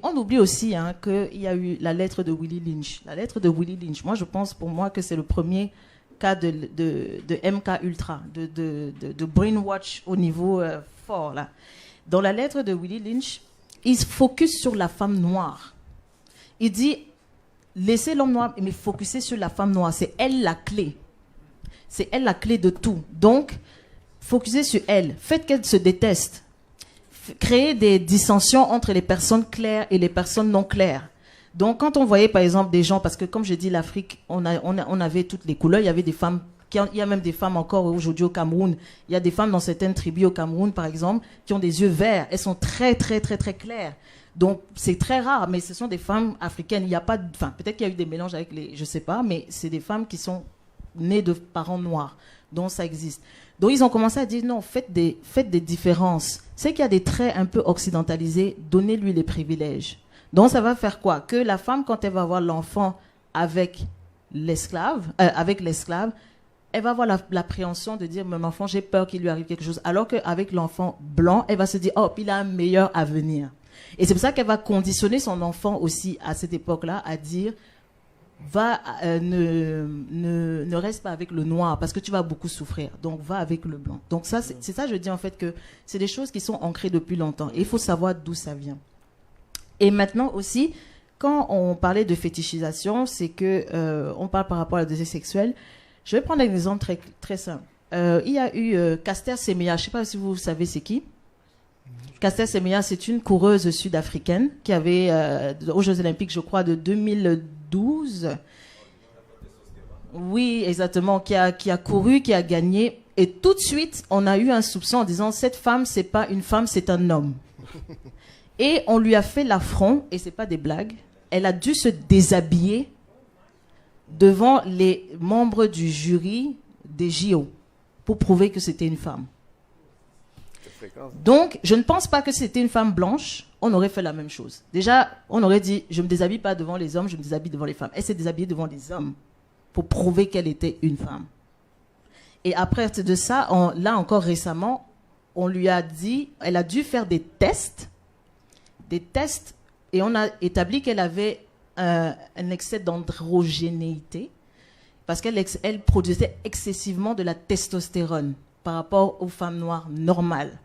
on oublie aussi qu'il y a eu la lettre de Willie Lynch. La lettre de Willie Lynch, moi je pense pour moi que c'est le premier cas de MK Ultra, de brainwash au niveau fort là. Dans la lettre de Willie Lynch, il se focus sur la femme noire. Il dit, laissez l'homme noir, mais focuser sur la femme noire. C'est elle la clé. C'est elle la clé de tout. Donc, focuser sur elle. Faites qu'elle se déteste. Créer des dissensions entre les personnes claires et les personnes non claires. Donc, quand on voyait, par exemple, des gens, parce que comme je dis, l'Afrique, on avait toutes les couleurs. Il y avait des femmes, il y a même des femmes encore aujourd'hui au Cameroun. Il y a des femmes dans certaines tribus au Cameroun, par exemple, qui ont des yeux verts. Elles sont très, très, très, très claires. Donc, c'est très rare, mais ce sont des femmes africaines. Il n'y a pas, peut-être qu'il y a eu des mélanges avec les, je sais pas, mais c'est des femmes qui sont nées de parents noirs. Donc, ça existe. Donc, ils ont commencé à dire, non, faites des différences. C'est qu'il y a des traits un peu occidentalisés, donnez-lui les privilèges. Donc, ça va faire quoi? Que la femme, quand elle va avoir l'enfant avec l'esclave, elle va avoir l'appréhension de dire, mon enfant, j'ai peur qu'il lui arrive quelque chose. Alors qu'avec l'enfant blanc, elle va se dire, oh, il a un meilleur avenir. Et c'est pour ça qu'elle va conditionner son enfant aussi à cette époque-là à dire, ne reste pas avec le noir parce que tu vas beaucoup souffrir. Donc, va avec le blanc. Donc, ça, c'est ça, je dis en fait que c'est des choses qui sont ancrées depuis longtemps. Et il faut savoir d'où ça vient. Et maintenant aussi, quand on parlait de fétichisation, c'est que on parle par rapport à la désir sexuelle. Je vais prendre un exemple très, très simple. Il y a eu Caster Semenya, je ne sais pas si vous savez c'est qui. Caster Semenya, c'est une coureuse sud-africaine qui avait, aux Jeux Olympiques, je crois, de 2012. Oui, exactement, qui a couru, qui a gagné. Et tout de suite, on a eu un soupçon en disant, cette femme, c'est pas une femme, c'est un homme. Et on lui a fait l'affront, et c'est pas des blagues, elle a dû se déshabiller devant les membres du jury des JO pour prouver que c'était une femme. Donc, je ne pense pas que c'était une femme blanche, on aurait fait la même chose. Déjà, on aurait dit, je ne me déshabille pas devant les hommes, je me déshabille devant les femmes. Elle s'est déshabillée devant les hommes pour prouver qu'elle était une femme. Et après de ça, là encore récemment, on lui a dit, elle a dû faire des tests, et on a établi qu'elle avait un excès d'androgénéité parce qu'elle produisait excessivement de la testostérone par rapport aux femmes noires normales.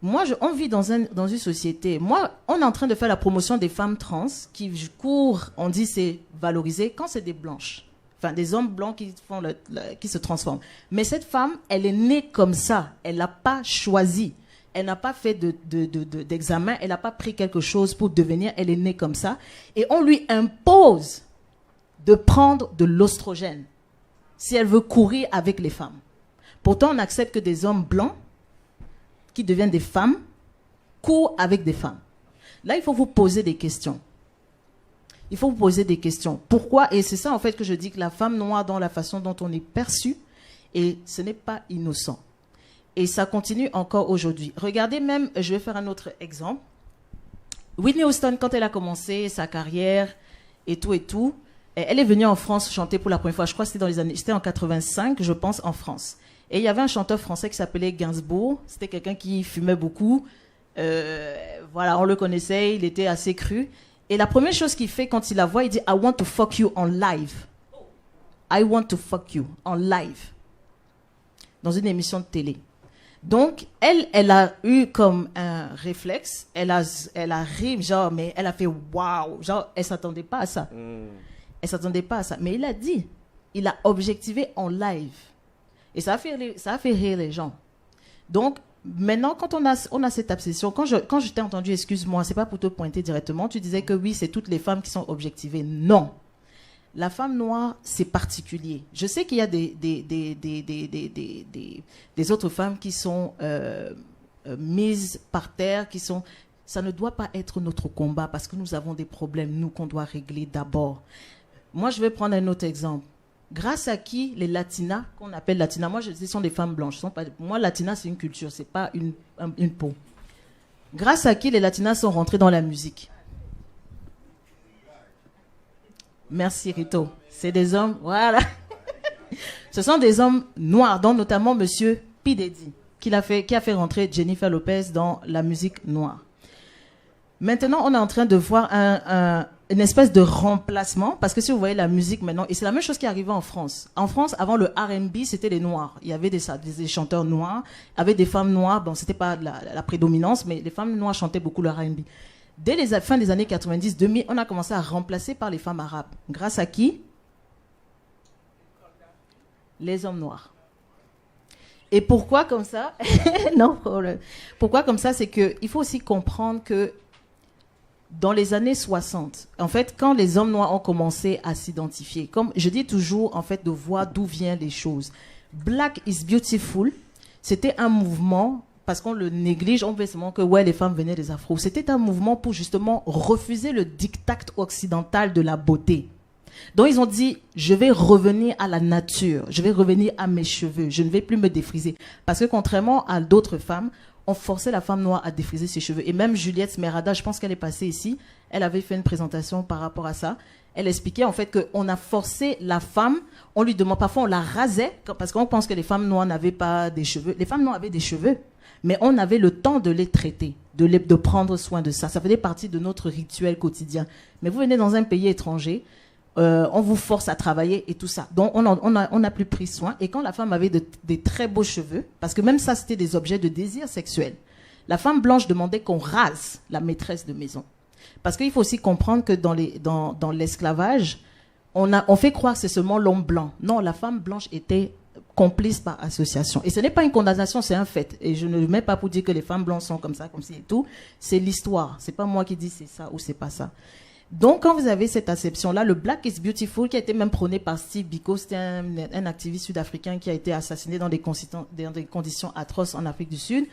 Moi, on vit dans une société. Moi, on est en train de faire la promotion des femmes trans qui courent, on dit c'est valorisé quand c'est des blanches. Enfin, des hommes blancs qui se transforment. Mais cette femme, elle est née comme ça. Elle n'a pas choisi. Elle n'a pas fait d'examen, elle n'a pas pris quelque chose pour devenir, elle est née comme ça. Et on lui impose de prendre de l'oestrogène si elle veut courir avec les femmes. Pourtant, on accepte que des hommes blancs qui deviennent des femmes courent avec des femmes. Là, il faut vous poser des questions. Il faut vous poser des questions. Pourquoi? Et c'est ça, en fait, que je dis que la femme noire, dans la façon dont on est perçu, et ce n'est pas innocent. Et ça continue encore aujourd'hui. Regardez même, je vais faire un autre exemple. Whitney Houston, quand elle a commencé sa carrière et tout, elle est venue en France chanter pour la première fois. Je crois que c'était en 85, je pense, en France. Et il y avait un chanteur français qui s'appelait Gainsbourg. C'était quelqu'un qui fumait beaucoup. Voilà, on le connaissait, il était assez cru. Et la première chose qu'il fait quand il la voit, il dit « I want to fuck you on live. I want to fuck you on live. » Dans une émission de télé. Donc, elle a eu comme un réflexe, elle a ri, genre, mais elle a fait waouh, genre, elle s'attendait pas à ça. Elle s'attendait pas à ça. Mais il a dit, il a objectivé en live. Et ça a fait rire les gens. Donc, maintenant, quand on a cette obsession, quand je t'ai entendu, excuse-moi, c'est pas pour te pointer directement, tu disais que oui, c'est toutes les femmes qui sont objectivées. Non. La femme noire, c'est particulier. Je sais qu'il y a des autres femmes qui sont mises par terre, ça ne doit pas être notre combat parce que nous avons des problèmes, nous, qu'on doit régler d'abord. Moi, je vais prendre un autre exemple. Grâce à qui les latinas, qu'on appelle latinas, moi, je dis, ce sont des femmes blanches. Moi, latina, c'est une culture, c'est pas une peau. Grâce à qui les latinas sont rentrées dans la musique? Merci Rito. C'est des hommes, voilà. Ce sont des hommes noirs, dont notamment Monsieur P. Diddy, qui a fait rentrer Jennifer Lopez dans la musique noire. Maintenant, on est en train de voir une espèce de remplacement, parce que si vous voyez la musique maintenant, et c'est la même chose qui arrivait en France. En France, avant le R&B, c'était les Noirs. Il y avait des chanteurs noirs, avec des femmes noires. Bon, c'était pas la prédominance, mais les femmes noires chantaient beaucoup le R&B. Dès les fins des années 90, 2000, on a commencé à remplacer par les femmes arabes. Grâce à qui? Les hommes noirs. Et pourquoi comme ça? Non problème. Pourquoi comme ça? C'est qu'il faut aussi comprendre que dans les années 60, en fait, quand les hommes noirs ont commencé à s'identifier, comme je dis toujours, en fait, de voir d'où viennent les choses. Black is Beautiful, c'était un mouvement, parce qu'on le néglige, on veut seulement que ouais, les femmes venaient des afros. C'était un mouvement pour justement refuser le diktat occidental de la beauté. Donc ils ont dit, je vais revenir à la nature, je vais revenir à mes cheveux, je ne vais plus me défriser. Parce que contrairement à d'autres femmes, on forçait la femme noire à défriser ses cheveux. Et même Juliette Smerada, je pense qu'elle est passée ici, elle avait fait une présentation par rapport à ça. Elle expliquait en fait qu'on a forcé la femme, on lui demande, parfois on la rasait, parce qu'on pense que les femmes noires n'avaient pas des cheveux. Les femmes noires avaient des cheveux, mais on avait le temps de les traiter, de prendre soin de ça. Ça faisait partie de notre rituel quotidien. Mais vous venez dans un pays étranger, on vous force à travailler et tout ça. Donc, on a plus pris soin. Et quand la femme avait des très beaux cheveux, parce que même ça, c'était des objets de désir sexuel, la femme blanche demandait qu'on rase la maîtresse de maison. Parce qu'il faut aussi comprendre que dans l'esclavage, on fait croire que c'est seulement l'homme blanc. Non, la femme blanche était complice par association. Et ce n'est pas une condamnation, c'est un fait. Et je ne le mets pas pour dire que les femmes blanches sont comme ça, comme ci et tout. C'est l'histoire. C'est pas moi qui dis c'est ça ou c'est pas ça. Donc, quand vous avez cette acception-là, le Black is Beautiful, qui a été même prôné par Steve Biko, c'était un activiste sud-africain qui a été assassiné dans des conditions atroces en Afrique du Sud.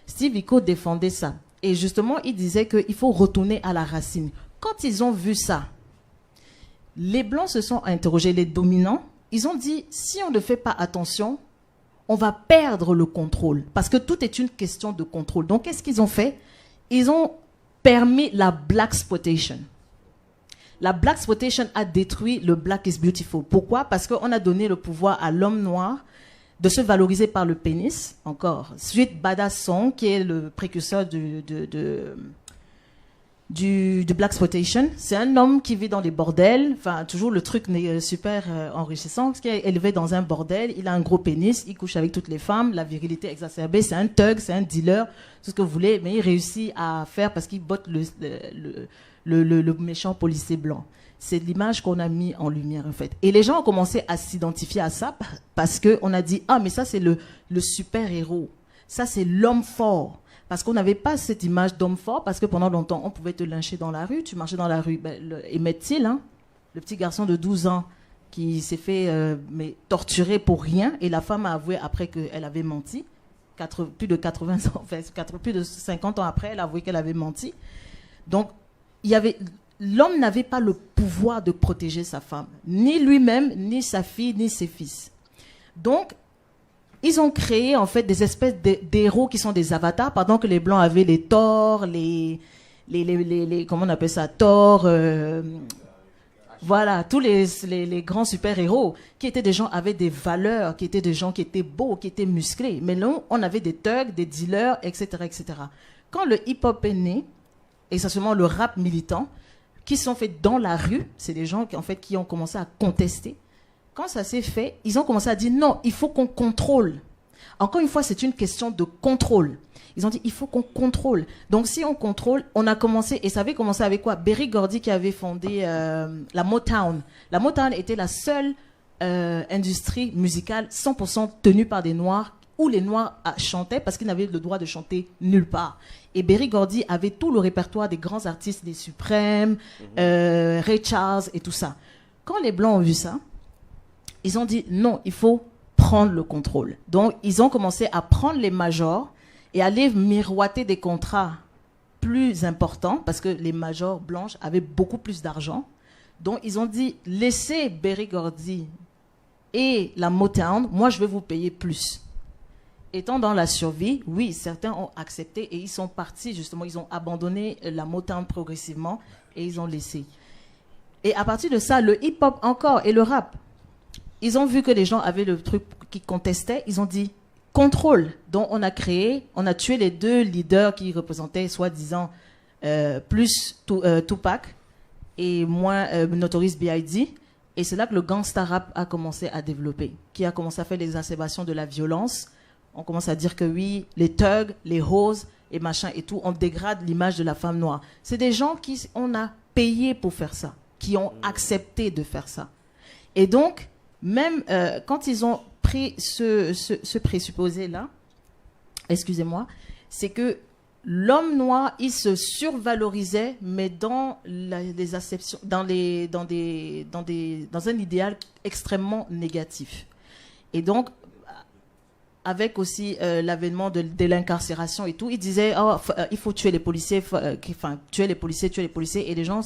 Steve Biko défendait ça. Et justement, il disait qu'il faut retourner à la racine. Quand ils ont vu ça, les Blancs se sont interrogés, les dominants, ils ont dit, si on ne fait pas attention, on va perdre le contrôle. Parce que tout est une question de contrôle. Donc, qu'est-ce qu'ils ont fait? Ils ont permis la blaxploitation. La blaxploitation a détruit le Black is Beautiful. Pourquoi? Parce qu'on a donné le pouvoir à l'homme noir de se valoriser par le pénis, encore. Suite Badass Song, qui est le précurseur du blaxploitation. C'est un homme qui vit dans des bordels, enfin, toujours le truc super enrichissant, qui est élevé dans un bordel, il a un gros pénis, il couche avec toutes les femmes, la virilité exacerbée, c'est un thug, c'est un dealer, tout ce que vous voulez, mais il réussit à faire parce qu'il botte le méchant policier blanc. C'est l'image qu'on a mis en lumière, en fait. Et les gens ont commencé à s'identifier à ça parce qu'on a dit, ah, mais ça, c'est le super-héros. Ça, c'est l'homme fort. Parce qu'on n'avait pas cette image d'homme fort, parce que pendant longtemps, on pouvait te lyncher dans la rue. Tu marchais dans la rue. Emmett Till, hein, le petit garçon de 12 ans qui s'est fait torturer pour rien. Et la femme a avoué après qu'elle avait menti. Plus de 80 ans, enfin, plus de 50 ans après, elle a avoué qu'elle avait menti. Donc, l'homme n'avait pas le pouvoir de protéger sa femme. Ni lui-même, ni sa fille, ni ses fils. Donc, ils ont créé en fait des espèces d'héros qui sont des avatars, pendant que les Blancs avaient les Thor, les comment on appelle ça, Thor, voilà, tous les grands super-héros, qui étaient des gens avec des valeurs, qui étaient des gens qui étaient beaux, qui étaient musclés. Mais là, on avait des thugs, des dealers, etc., etc. Quand le hip-hop est né, essentiellement le rap militant, qui sont faits dans la rue, c'est des gens qui ont commencé à contester. Quand ça s'est fait, ils ont commencé à dire non, il faut qu'on contrôle. Encore une fois, c'est une question de contrôle. Ils ont dit il faut qu'on contrôle. Donc si on contrôle, on a commencé, et ça avait commencé avec quoi? Berry Gordy qui avait fondé la Motown. La Motown était la seule industrie musicale 100% tenue par des Noirs, où les Noirs chantaient parce qu'ils n'avaient le droit de chanter nulle part. Et Berry Gordy avait tout le répertoire des grands artistes, des Suprêmes, Ray Charles et tout ça. Quand les Blancs ont vu ça, ils ont dit non, il faut prendre le contrôle. Donc, ils ont commencé à prendre les majors et aller miroiter des contrats plus importants parce que les majors blanches avaient beaucoup plus d'argent. Donc, ils ont dit laissez Berry Gordy et la Motown, moi je vais vous payer plus. Étant dans la survie, oui, certains ont accepté et ils sont partis, justement, ils ont abandonné la Motown progressivement et ils ont laissé. Et à partir de ça, le hip-hop encore et le rap, ils ont vu que les gens avaient le truc qui contestait, ils ont dit contrôle. Donc on a tué les deux leaders qui représentaient soi-disant plus Tupac et moins Notorious B.I.G. Et c'est là que le gangsta rap a commencé à développer, qui a commencé à faire l'exacerbation de la violence. On commence à dire que oui, les thugs, les hoes et machin et tout, on dégrade l'image de la femme noire. C'est des gens qui on a payé pour faire ça, qui ont accepté de faire ça. Et donc, même quand ils ont pris ce présupposé-là, excusez-moi, c'est que l'homme noir, il se survalorisait, mais dans les acceptions, dans un idéal extrêmement négatif. Et donc, avec aussi l'avènement de l'incarcération et tout, il disait il faut tuer les policiers, tuer les policiers, et les gens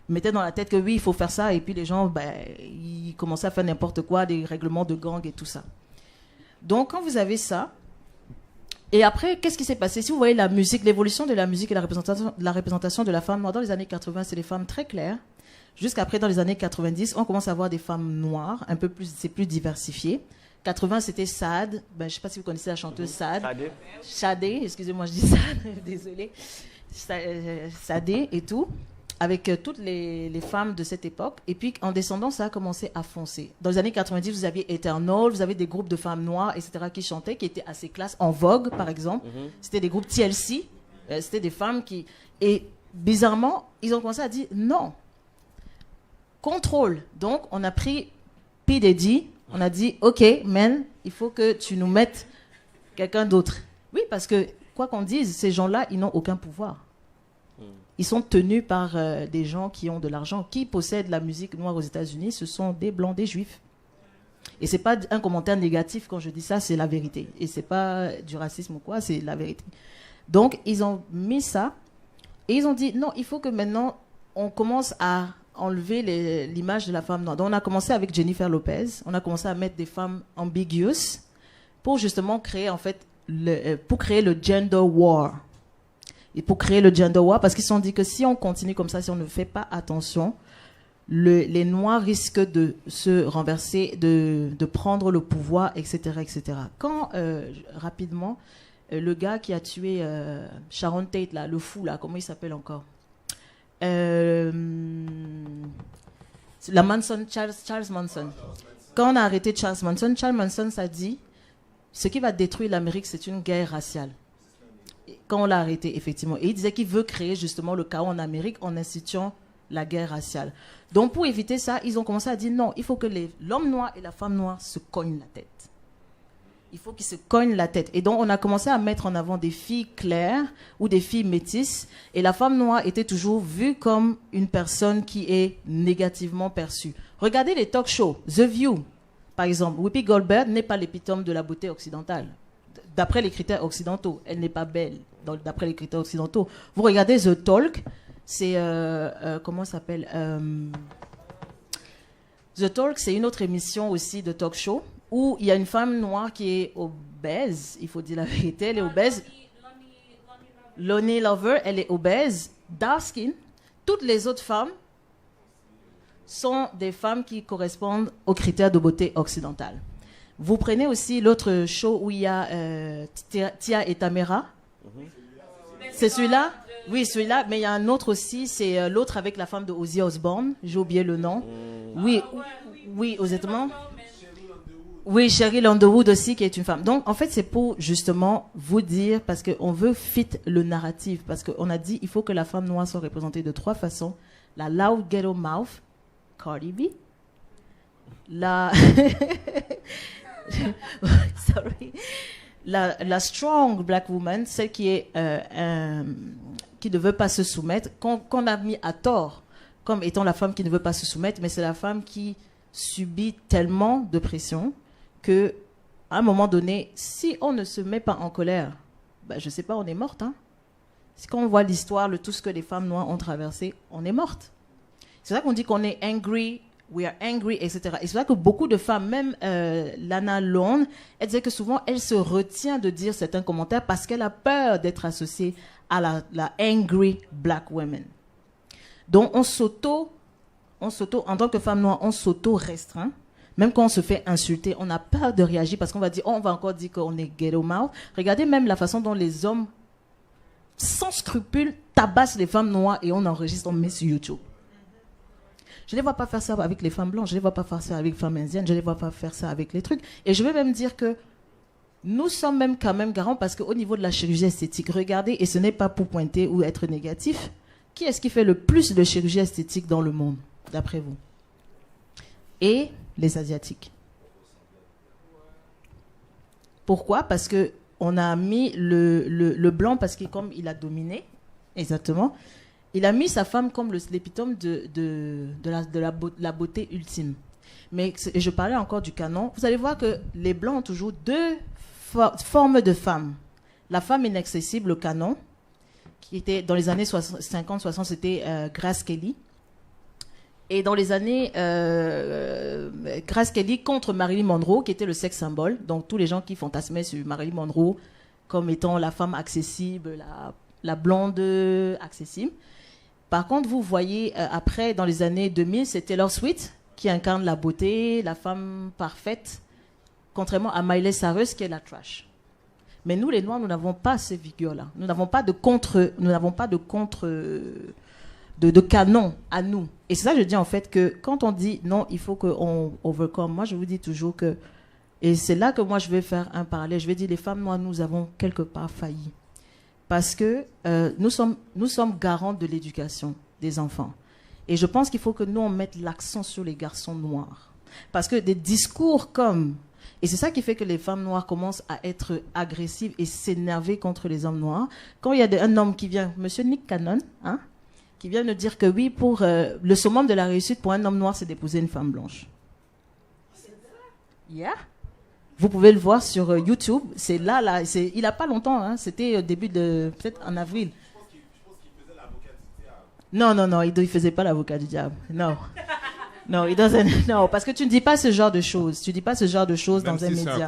mettaient dans la tête que oui, il faut faire ça, et puis les gens, ils commençaient à faire n'importe quoi, des règlements de gang et tout ça. Donc, quand vous avez ça, et après, qu'est-ce qui s'est passé? Si vous voyez la musique, l'évolution de la musique et la représentation de la femme noire, dans les années 80, c'est des femmes très claires. Jusqu'après, dans les années 90, on commence à voir des femmes noires, un peu plus, c'est plus diversifié. 80, c'était Saad. Je ne sais pas si vous connaissez la chanteuse Saad. Sadé, excusez-moi, je dis Saad, désolée. Sadé et tout, avec toutes les femmes de cette époque. Et puis, en descendant, ça a commencé à foncer. Dans les années 90, vous aviez Eternal, vous avez des groupes de femmes noires, etc., qui chantaient, qui étaient assez classes. En Vogue, par exemple. C'était des groupes TLC. C'était des femmes qui... Et bizarrement, ils ont commencé à dire non. Contrôle. Donc, on a pris P. Diddy. On a dit, OK, man, il faut que tu nous mettes quelqu'un d'autre. Oui, parce que, quoi qu'on dise, ces gens-là, ils n'ont aucun pouvoir. Ils sont tenus par des gens qui ont de l'argent. Qui possède la musique noire aux États-Unis? Ce sont des blancs, des juifs. Et ce n'est pas un commentaire négatif quand je dis ça, c'est la vérité. Et ce n'est pas du racisme ou quoi, c'est la vérité. Donc, ils ont mis ça et ils ont dit, non, il faut que maintenant, on commence à enlever l'image de la femme noire. Donc, on a commencé avec Jennifer Lopez. On a commencé à mettre des femmes ambiguous pour justement créer, en fait, pour créer le gender war. Et pour créer le gender war, parce qu'ils se sont dit que si on continue comme ça, si on ne fait pas attention, les Noirs risquent de se renverser, de prendre le pouvoir, etc., etc. Quand, rapidement, le gars qui a tué Sharon Tate, là, le fou, là, comment il s'appelle encore? La Manson, Charles Manson. Quand on a arrêté Charles Manson s''a dit, ce qui va détruire l'Amérique, c'est une guerre raciale. Quand on l'a arrêté, effectivement. Et il disait qu'il veut créer justement le chaos en Amérique en instituant la guerre raciale. Donc, pour éviter ça, ils ont commencé à dire non, il faut que l'homme noir et la femme noire se cognent la tête. Il faut qu'ils se cognent la tête. Et donc, on a commencé à mettre en avant des filles claires ou des filles métisses. Et la femme noire était toujours vue comme une personne qui est négativement perçue. Regardez les talk shows. The View, par exemple. Whoopi Goldberg n'est pas l'épitome de la beauté occidentale. D'après les critères occidentaux. Elle n'est pas belle, d'après les critères occidentaux. Vous regardez The Talk, c'est... comment ça s'appelle The Talk, c'est une autre émission aussi de talk show où il y a une femme noire qui est obèse, il faut dire la vérité, elle est obèse. Lonnie Lover, elle est obèse, dark skin. Toutes les autres femmes sont des femmes qui correspondent aux critères de beauté occidentale. Vous prenez aussi l'autre show où il y a Tia et Tamera. C'est celui-là? Oui, celui-là, mais il y a un autre aussi, c'est l'autre avec la femme de Ozzy Osbourne, j'ai oublié le nom. Oui, honnêtement. Oui, Cheryl Underwood aussi, qui est une femme. Donc, en fait, c'est pour justement vous dire, parce qu'on veut fit le narratif, parce qu'on a dit il faut que la femme noire soit représentée de 3 façons. La loud ghetto mouth, Cardi B. La... Sorry. La strong black woman, celle qui est qui ne veut pas se soumettre, qu'on a mis à tort comme étant la femme qui ne veut pas se soumettre, mais c'est la femme qui subit tellement de pression que à un moment donné, si on ne se met pas en colère, je ne sais pas, on est morte. Hein? Quand on voit l'histoire, tout ce que les femmes noires ont traversé, on est morte. C'est ça qu'on dit qu'on est angry, we are angry, etc. Et c'est vrai que beaucoup de femmes, même Lana Lone, elle disait que souvent, elle se retient de dire certains commentaires parce qu'elle a peur d'être associée à la angry black woman. Donc, en tant que femme noire, on s'auto-restreint. Même quand on se fait insulter, on a peur de réagir parce qu'on va dire, on va encore dire qu'on est ghetto mouth. Regardez même la façon dont les hommes sans scrupule, tabassent les femmes noires et on enregistre, on met sur YouTube. Je ne les vois pas faire ça avec les femmes blanches, je ne les vois pas faire ça avec les femmes indiennes, je ne les vois pas faire ça avec les trucs. Et je vais même dire que nous sommes même quand même garants parce qu'au niveau de la chirurgie esthétique, regardez, et ce n'est pas pour pointer ou être négatif, qui est-ce qui fait le plus de chirurgie esthétique dans le monde, d'après vous? Et les Asiatiques. Pourquoi? Parce qu'on a mis le blanc, parce que comme il a dominé, exactement, il a mis sa femme comme l'épitome de la beauté ultime. Mais je parlais encore du canon. Vous allez voir que les blancs ont toujours deux formes de femmes. La femme inaccessible, le canon, qui était dans les années 50-60, c'était Grace Kelly. Et dans les années Grace Kelly contre Marilyn Monroe, qui était le sexe symbole. Donc tous les gens qui fantasmaient sur Marilyn Monroe comme étant la femme accessible, la blonde accessible. Par contre, vous voyez, après, dans les années 2000, c'est Taylor Swift qui incarne la beauté, la femme parfaite, contrairement à Miley Cyrus qui est la trash. Mais nous, les Noirs, nous n'avons pas ces figures-là. Nous n'avons pas de canon à nous. Et c'est ça que je dis en fait que quand on dit non, il faut qu'on overcome. Moi, je vous dis toujours que, et c'est là que moi je vais faire un parallèle. Je vais dire les femmes noires, nous avons quelque part failli. Parce que nous sommes garants de l'éducation des enfants. Et je pense qu'il faut que nous, on mette l'accent sur les garçons noirs. Parce que des discours comme... Et c'est ça qui fait que les femmes noires commencent à être agressives et s'énerver contre les hommes noirs. Quand il y a un homme qui vient, monsieur Nick Cannon, hein, qui vient nous dire que oui, pour le summum de la réussite pour un homme noir, c'est d'épouser une femme blanche. Yeah. Vous pouvez le voir sur YouTube. C'est là, il n'a pas longtemps. Hein, c'était au début de... Peut-être en avril. Je pense qu'il faisait l'avocat du diable. Non, il ne faisait pas l'avocat du diable. Non. Non, non, parce que tu ne dis pas ce genre de choses. Tu ne dis pas ce genre de choses dans un média.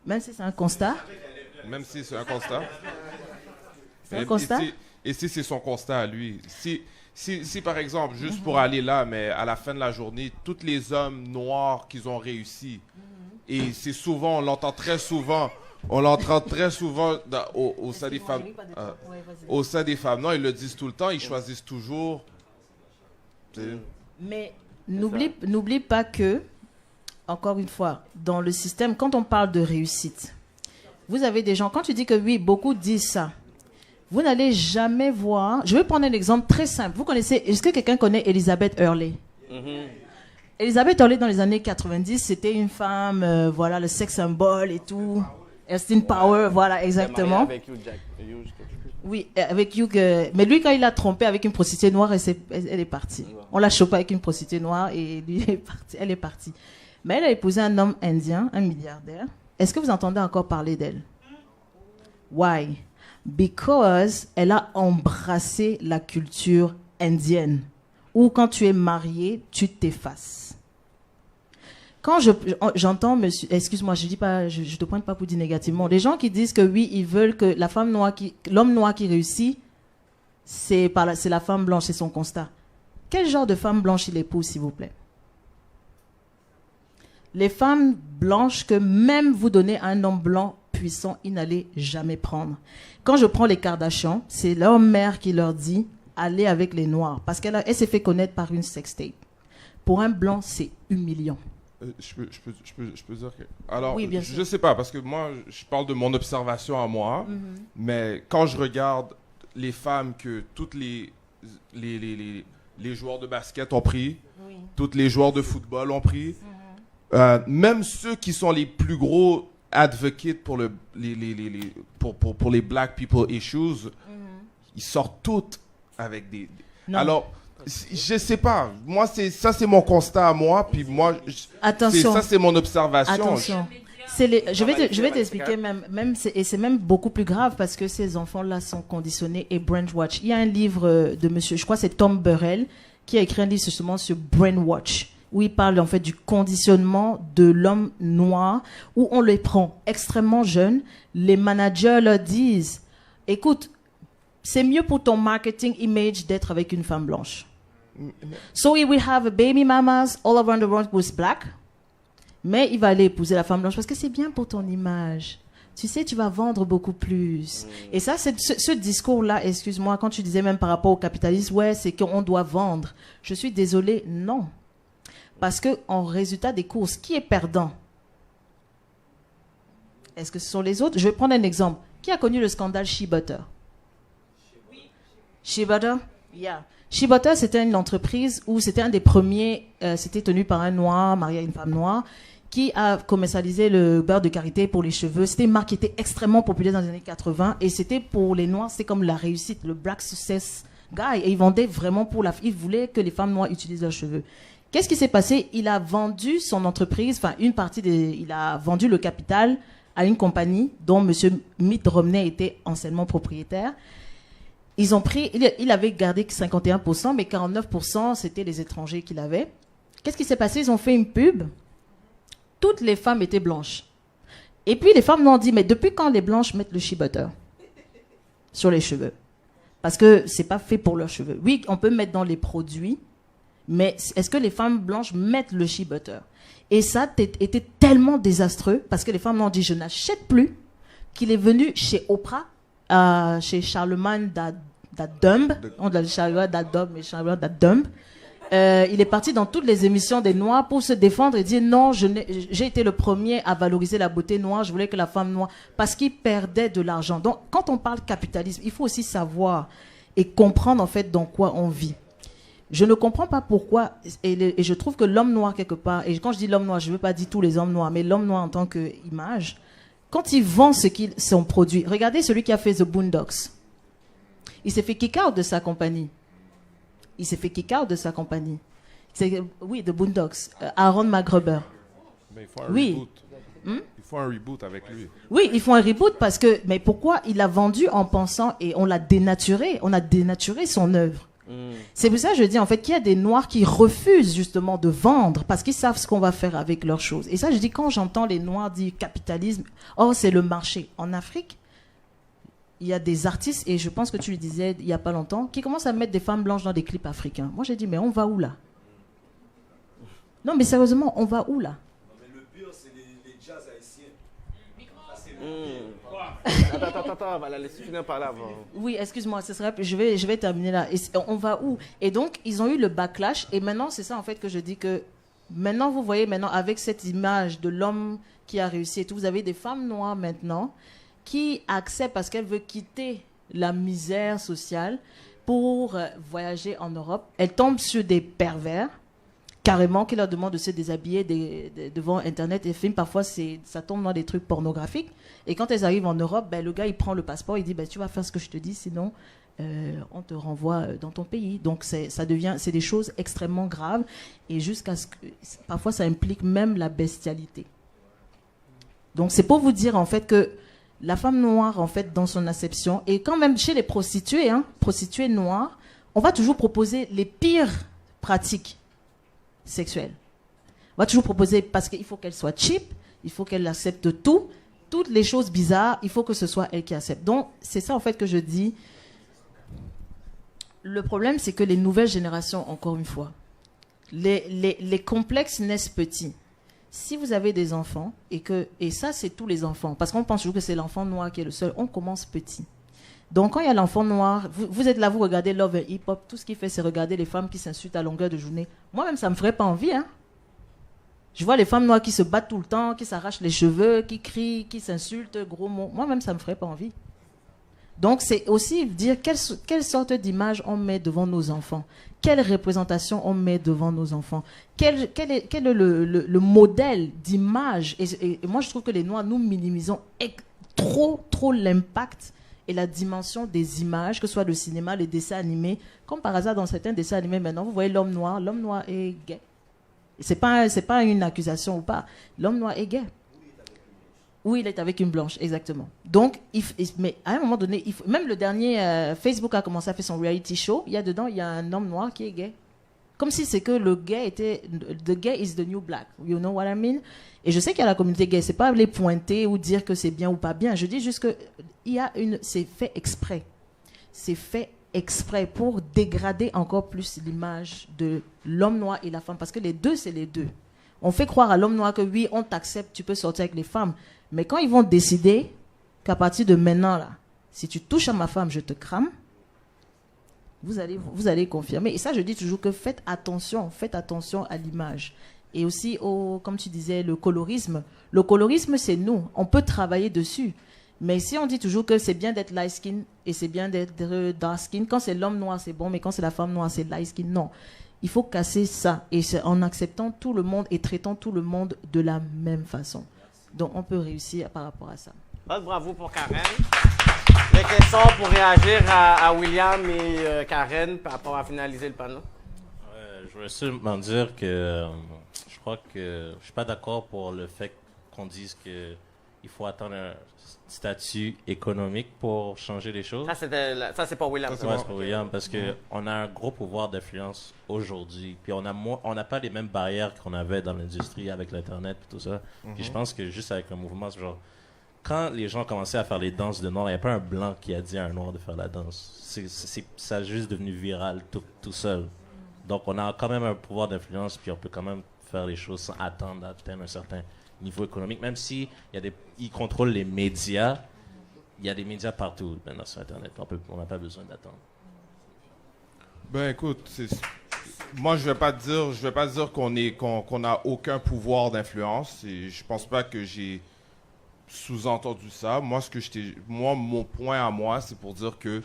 Même si c'est un constat. Même si c'est un constat. Même si c'est un constat. C'est un constat. Et si c'est son constat à lui, si par exemple, juste pour aller là, mais à la fin de la journée, tous les hommes noirs qui ont réussi, et c'est souvent, on l'entend très souvent au sein des femmes, au sein des femmes, non, ils le disent tout le temps, ils choisissent toujours. Mais n'oublie pas que, encore une fois, dans le système, quand on parle de réussite, vous avez des gens, quand tu dis que oui, beaucoup disent ça, vous n'allez jamais voir... Je vais prendre un exemple très simple. Vous connaissez... Est-ce que quelqu'un connaît Elizabeth Hurley? Elizabeth Hurley, dans les années 90, c'était une femme, voilà, le sex symbole et tout. Austin Power, voilà, exactement. Avec Hugh Jackman. Oui, avec Hugh... mais lui, quand il l'a trompé avec une prostituée noire, elle est partie. On l'a chopé avec une prostituée noire et lui, elle est partie. Mais elle a épousé un homme indien, un milliardaire. Est-ce que vous entendez encore parler d'elle? Why? Because elle a embrassé la culture indienne, où quand tu es marié, tu t'effaces. Quand j'entends, monsieur, excuse-moi, je dis pas, je te pointe pas pour dire négativement, les gens qui disent que oui, ils veulent que l'homme noir qui réussit, c'est la femme blanche, c'est son constat. Quel genre de femme blanche il épouse, s'il vous plaît? Les femmes blanches que même vous donnez à un homme blanc puissant, il n'allait jamais prendre. Quand je prends les Kardashians, c'est leur mère qui leur dit allez avec les noirs parce qu'elle s'est fait connaître par une sextape. Pour un blanc, c'est humiliant. Je peux dire que... Alors, oui, je sais pas, parce que moi, je parle de mon observation à moi, mais quand je regarde les femmes que toutes les joueurs de basket ont pris, toutes les joueurs de football ont pris, même ceux qui sont les plus gros advocates pour les black people issues, ils sortent toutes avec des... Alors, je sais pas. Moi, ça c'est mon constat à moi, puis moi, ça c'est mon observation. Attention. Je vais t'expliquer et c'est même beaucoup plus grave parce que ces enfants-là sont conditionnés et brainwashed. Il y a un livre de monsieur, je crois que c'est Tom Burrell, qui a écrit un livre justement sur brainwash, où il parle en fait du conditionnement de l'homme noir, où on les prend extrêmement jeunes. Les managers leur disent, écoute, c'est mieux pour ton marketing image d'être avec une femme blanche. So we will have baby mamas all around the world who's black, mais il va aller épouser la femme blanche parce que c'est bien pour ton image. tu sais, tu vas vendre beaucoup plus. Et ça, c'est ce discours-là, excuse-moi, quand tu disais même par rapport au capitalisme, ouais, c'est qu'on doit vendre. Je suis désolée, non. Parce que en résultat des courses, qui est perdant? Est-ce que ce sont les autres? Je vais prendre un exemple. Qui a connu le scandale Shea Butter? Shea Butter? Yeah. Shea Butter, c'était une entreprise où c'était un des premiers, c'était tenu par un noir, marié à une femme noire, qui a commercialisé le beurre de karité pour les cheveux. C'était une marque qui était extrêmement populaire dans les années 80 et c'était pour les noirs, c'était comme la réussite, le black success guy. Et ils vendaient vraiment ils voulaient que les femmes noires utilisent leurs cheveux. Qu'est-ce qui s'est passé? Il a vendu son entreprise, enfin il a vendu le capital à une compagnie dont M. Mitt Romney était anciennement propriétaire. Il avait gardé 51%, mais 49%, c'était les étrangers qu'il avait. Qu'est-ce qui s'est passé? Ils ont fait une pub. Toutes les femmes étaient blanches. Et puis les femmes nous ont dit, mais depuis quand les blanches mettent le shea butter sur les cheveux? Parce que c'est pas fait pour leurs cheveux. Oui, on peut mettre dans les produits, mais est-ce que les femmes blanches mettent le shea butter? Et ça était tellement désastreux, parce que les femmes m'ont dit, je n'achète plus, qu'il est venu chez Oprah, chez Charlemagne d'Adumb, on dit Charlemagne d'Adumb, mais Charlemagne d'Adumb. Il est parti dans toutes les émissions des Noirs pour se défendre et dire non, j'ai été le premier à valoriser la beauté noire, je voulais que la femme noire, parce qu'il perdait de l'argent. Donc, quand on parle capitalisme, il faut aussi savoir et comprendre en fait dans quoi on vit. Je ne comprends pas pourquoi, et je trouve que l'homme noir quelque part, et quand je dis l'homme noir, je ne veux pas dire tous les hommes noirs, mais l'homme noir en tant qu'image, quand il vend son produit, regardez celui qui a fait The Boondocks. Il s'est fait kick out de sa compagnie. Oui, The Boondocks. Aaron McGruber. Mais il faut un reboot. Il faut un reboot avec lui. Oui, ils font un reboot parce que... Mais pourquoi il a vendu en pensant... Et on l'a dénaturé. On a dénaturé son œuvre. C'est pour ça que je dis en fait qu'il y a des Noirs qui refusent justement de vendre parce qu'ils savent ce qu'on va faire avec leurs choses. Et ça, je dis quand j'entends les Noirs dire capitalisme, oh, c'est le marché. En Afrique, il y a des artistes, et je pense que tu le disais il n'y a pas longtemps, qui commencent à mettre des femmes blanches dans des clips africains. Moi, j'ai dit, mais on va où là? Non, mais sérieusement, on va où là? Non, mais le pire, c'est les jazz haïtiens. Attends, on va la laisser finir par là avant. Oui, excuse-moi, je vais terminer là. Et on va où? Et donc, ils ont eu le backlash, et maintenant, c'est ça en fait que je dis que, maintenant, vous voyez, maintenant, avec cette image de l'homme qui a réussi et tout, vous avez des femmes noires maintenant, qui accepte parce qu'elle veut quitter la misère sociale pour voyager en Europe. Elle tombe sur des pervers, carrément, qui leur demandent de se déshabiller devant Internet et films. Parfois, ça tombe dans des trucs pornographiques. Et quand elles arrivent en Europe, le gars, il prend le passeport, il dit, tu vas faire ce que je te dis, sinon on te renvoie dans ton pays. Donc, c'est des choses extrêmement graves. Et jusqu'à ce que... Parfois, ça implique même la bestialité. Donc, c'est pour vous dire, en fait, que la femme noire, en fait, dans son acception, et quand même chez les prostituées, prostituées noires, on va toujours proposer les pires pratiques sexuelles. On va toujours proposer, parce qu'il faut qu'elle soit cheap, il faut qu'elle accepte tout, toutes les choses bizarres, il faut que ce soit elle qui accepte. Donc, c'est ça, en fait, que je dis. Le problème, c'est que les nouvelles générations, encore une fois, les complexes naissent petits. Si vous avez des enfants, et ça, c'est tous les enfants, parce qu'on pense toujours que c'est l'enfant noir qui est le seul, on commence petit. Donc, quand il y a l'enfant noir, vous êtes là, vous regardez Love and Hip Hop, tout ce qu'il fait, c'est regarder les femmes qui s'insultent à longueur de journée. Moi-même, ça ne me ferait pas envie. Je vois les femmes noires qui se battent tout le temps, qui s'arrachent les cheveux, qui crient, qui s'insultent, gros mots. Moi-même, ça ne me ferait pas envie. Donc, c'est aussi dire quelle sorte d'image on met devant nos enfants. Quelle représentation on met devant nos enfants. Quel est le modèle d'image. Et moi, je trouve que les Noirs, nous minimisons trop l'impact et la dimension des images, que ce soit le cinéma, les dessins animés. Comme par hasard, dans certains dessins animés, maintenant, vous voyez l'homme noir est gay. C'est pas une accusation ou pas. L'homme noir est gay. Oui, il est avec une blanche, exactement. Donc, mais à un moment donné, même le dernier, Facebook a commencé à faire son reality show. Il y a un homme noir qui est gay. Comme si c'est que le gay était... The gay is the new black. You know what I mean? Et je sais qu'il y a la communauté gay. C'est pas les pointer ou dire que c'est bien ou pas bien. Je dis juste que c'est fait exprès. C'est fait exprès pour dégrader encore plus l'image de l'homme noir et la femme. Parce que les deux, c'est les deux. On fait croire à l'homme noir que oui, on t'accepte, tu peux sortir avec les femmes. Mais quand ils vont décider qu'à partir de maintenant, là, si tu touches à ma femme, je te crame, vous allez confirmer. Et ça, je dis toujours que faites attention à l'image. Et aussi, comme tu disais, le colorisme. Le colorisme, c'est nous. On peut travailler dessus. Mais si on dit toujours que c'est bien d'être light skin et c'est bien d'être dark skin, quand c'est l'homme noir, c'est bon, mais quand c'est la femme noire, c'est light skin. Non. Il faut casser ça. Et c'est en acceptant tout le monde et traitant tout le monde de la même façon. Donc, on peut réussir par rapport à ça. Bravo pour Karen. Les questions pour réagir à William et Karen, par rapport à finaliser le panneau. Je veux seulement dire que je crois que je suis pas d'accord pour le fait qu'on dise que il faut attendre un statut économique pour changer les choses. Ça c'est pas William. C'est pas William parce que on a un gros pouvoir d'influence aujourd'hui. Puis on n'a pas les mêmes barrières qu'on avait dans l'industrie avec l'internet et tout ça. Puis je pense que juste avec un mouvement, c'est genre quand les gens commençaient à faire les danses de noir, il n'y a pas un blanc qui a dit à un noir de faire la danse. Ça a juste devenu viral tout seul. Donc on a quand même un pouvoir d'influence, puis on peut quand même faire les choses sans attendre d'atteindre un certain niveau économique, même si ils contrôlent les médias. Il y a des médias partout maintenant sur Internet. On n'a pas besoin d'attendre. Ben écoute, moi je vais pas dire qu'on a aucun pouvoir d'influence. Et je pense pas que j'ai sous-entendu ça. Mon point à moi, c'est pour dire que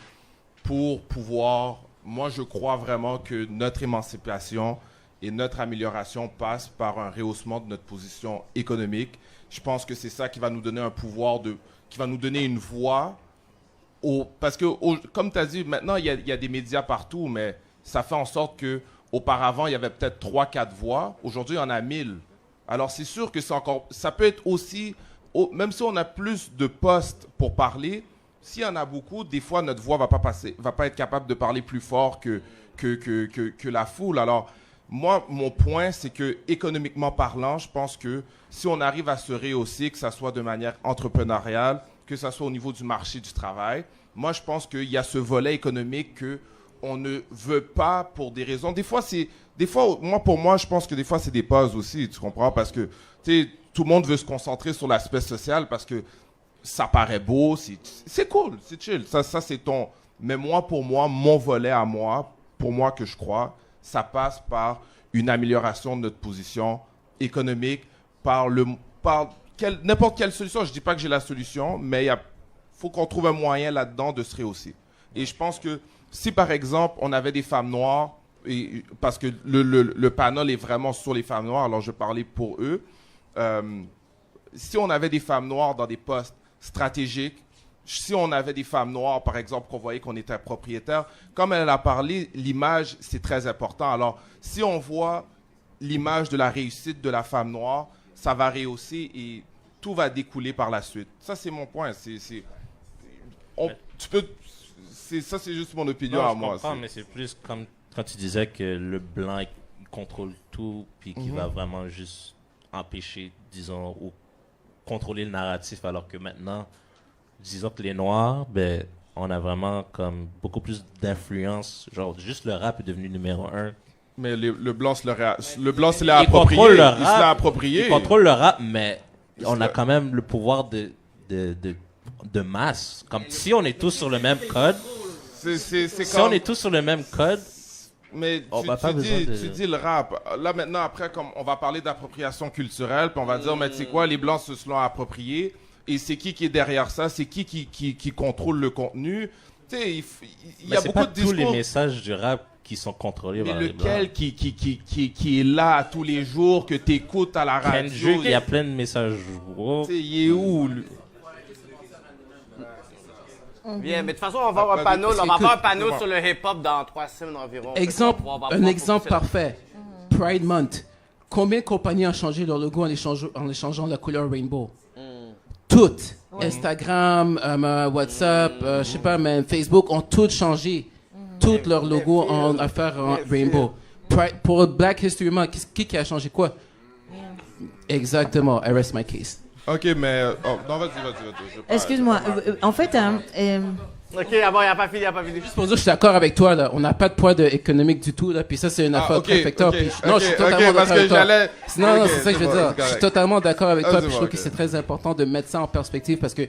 pour pouvoir, moi je crois vraiment que notre émancipation et notre amélioration passe par un rehaussement de notre position économique. Je pense que c'est ça qui va nous donner un pouvoir qui va nous donner une voix. Parce que, comme tu as dit, maintenant, il y a des médias partout, mais ça fait en sorte que auparavant il y avait peut-être 3-4 voix. Aujourd'hui, il y en a 1000. Alors, c'est sûr que ça peut être aussi, même si on a plus de postes pour parler, s'il y en a beaucoup, des fois, notre voix va pas être capable de parler plus fort que la foule. Alors, moi, mon point, c'est que économiquement parlant, je pense que si on arrive à se rehausser, que ça soit de manière entrepreneuriale, que ça soit au niveau du marché du travail, moi, je pense qu'il y a ce volet économique qu'on ne veut pas pour des raisons. Pour moi, je pense que des fois, c'est des pauses aussi, tu comprends? Parce que, tu sais, tout le monde veut se concentrer sur l'aspect social parce que ça paraît beau, c'est cool, c'est chill. Ça, c'est ton... Mais moi, pour moi, mon volet à moi, pour moi que je crois, ça passe par une amélioration de notre position économique, par n'importe quelle solution. Je ne dis pas que j'ai la solution, mais il faut qu'on trouve un moyen là-dedans de se rehausser. Et je pense que si, par exemple, on avait des femmes noires, parce que le panel est vraiment sur les femmes noires, alors je parlais pour eux, si on avait des femmes noires dans des postes stratégiques, si on avait des femmes noires, par exemple, qu'on voyait qu'on était propriétaire, comme elle a parlé, l'image, c'est très important. Alors, si on voit l'image de la réussite de la femme noire, ça va rehausser et tout va découler par la suite. Ça, c'est mon point. Ça, c'est juste mon opinion à moi. Je comprends, mais c'est plus comme quand tu disais que le blanc il contrôle tout, puis qu'il va vraiment juste empêcher, disons, ou contrôler le narratif, alors que maintenant, disons que les Noirs, ben, on a vraiment comme beaucoup plus d'influence. Genre, juste le rap est devenu numéro 1. Mais le blanc se l'a approprié. Il se l'a approprié. Il contrôle le rap, mais on a quand même le pouvoir de masse. Comme si on est tous sur le même code. On est tous sur le même code. Mais tu dis le rap. Là, maintenant, après, comme on va parler d'appropriation culturelle, puis on va dire, mais tu sais quoi, les Blancs se l'ont approprié. Et c'est qui est derrière ça? C'est qui contrôle le contenu? Tu sais, il y a beaucoup de discours. Tous les messages du rap qui sont contrôlés par les Blancs. Mais lequel qui est là tous les jours, que tu écoutes à la radio? Kendrick, il y a plein de messages. Tu sais, il est où, lui? Bien, mais de toute façon, on va avoir un panneau sur le hip-hop dans 3 semaines environ. Un exemple parfait. Pride Month. Combien de compagnies ont changé leur logo en échangeant la couleur rainbow? Toutes. Ouais. Instagram, WhatsApp, je sais pas, même Facebook ont toutes changé. Toutes leurs logos en affaire en rainbow. Pour Black History Month, qui a changé quoi? Exactement. I rest my case. Ok, mais... non, vas-y. Excuse-moi. En fait, Ok, ah bon, il a pas fini. Juste pour dire, je suis d'accord avec toi, là. On n'a pas de poids économique du tout, là. Puis ça, c'est une affaire très facteur. Non, je suis totalement d'accord avec toi. Non, c'est ça que je veux dire. Je suis totalement d'accord avec toi. Puis je trouve que c'est très important de mettre ça en perspective parce que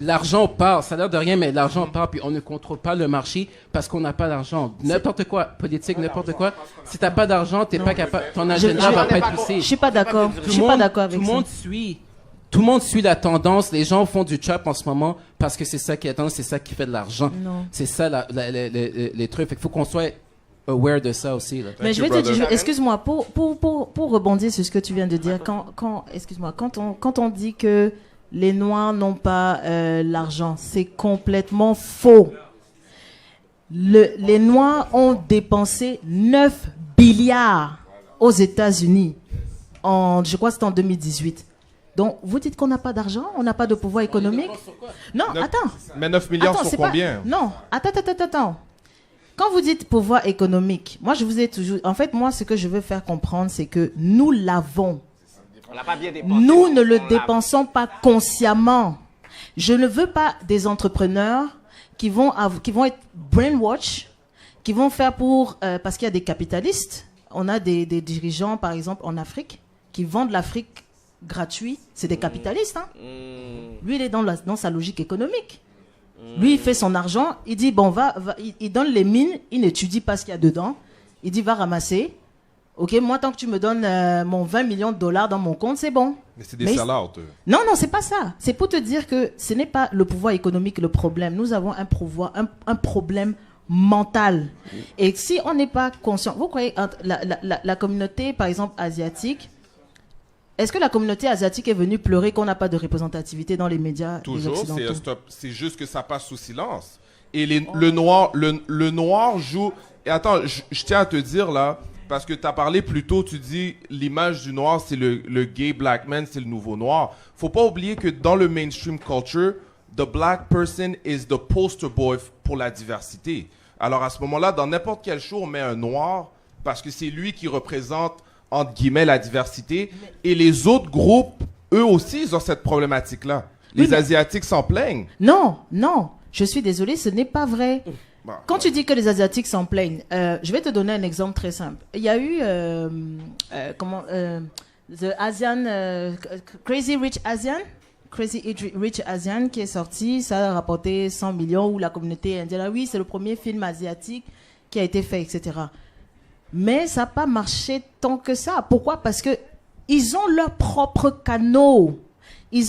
l'argent part. Ça a l'air de rien, mais l'argent part. Puis on ne contrôle pas le marché parce qu'on n'a pas d'argent. N'importe quoi, politique, n'importe quoi. Si t'as pas d'argent, t'es pas capable. Ton agenda va pas être poussé. Je suis pas d'accord. Je suis pas d'accord avec ça. Tout le monde suit la tendance. Les gens font du trap en ce moment parce que c'est ça qui est tendance, c'est ça qui fait de l'argent. Non. C'est ça les trucs. Il faut qu'on soit aware de ça aussi. Là. Mais je vais te dire, excuse-moi, pour rebondir sur ce que tu viens de dire, quand on dit que les Noirs n'ont pas l'argent, c'est complètement faux. Les Noirs ont dépensé 9 milliards aux États-Unis. Je crois que c'était en 2018. Donc, vous dites qu'on n'a pas d'argent, on n'a pas de pouvoir économique. Non, attends. Mais 9 milliards sur combien? Non, attends. Quand vous dites pouvoir économique, moi, je vous ai toujours... En fait, moi, ce que je veux faire comprendre, c'est que nous l'avons. On l'a pas bien dépensé. Nous ne le dépensons pas consciemment. Je ne veux pas des entrepreneurs qui vont être brainwash, qui vont faire parce qu'il y a des capitalistes. On a des dirigeants, par exemple, en Afrique, qui vendent l'Afrique gratuit, c'est des capitalistes. Hein. Lui, il est dans sa logique économique. Lui, il fait son argent, il dit, bon, il donne les mines, il n'étudie pas ce qu'il y a dedans. Il dit, va ramasser. Ok, moi, tant que tu me donnes mon 20 millions de dollars dans mon compte, c'est bon. Mais c'est des sell-out. Non, c'est pas ça. C'est pour te dire que ce n'est pas le pouvoir économique le problème. Nous avons un problème mental. Et si on n'est pas conscient, vous croyez, la communauté, par exemple, asiatique, est-ce que la communauté asiatique est venue pleurer qu'on n'a pas de représentativité dans les médias? Toujours, c'est juste que ça passe sous silence. Et le noir joue... Et attends, je tiens à te dire là, parce que tu as parlé plus tôt, tu dis l'image du noir, c'est le gay black man, c'est le nouveau noir. Faut pas oublier que dans le mainstream culture, the black person is the poster boy pour la diversité. Alors à ce moment-là, dans n'importe quel show, on met un noir parce que c'est lui qui représente entre guillemets, la diversité. Et les autres groupes, eux aussi, ils ont cette problématique-là. Les Asiatiques s'en plaignent. Non. Je suis désolée, ce n'est pas vrai. Quand tu dis que les Asiatiques s'en plaignent, je vais te donner un exemple très simple. Il y a eu, The Asian, Crazy Rich Asian qui est sorti. Ça a rapporté 100 millions où la communauté indienne, oui, c'est le premier film asiatique qui a été fait, etc. Mais ça n'a pas marché tant que ça. Pourquoi? Parce que ils ont leurs propres canaux. Il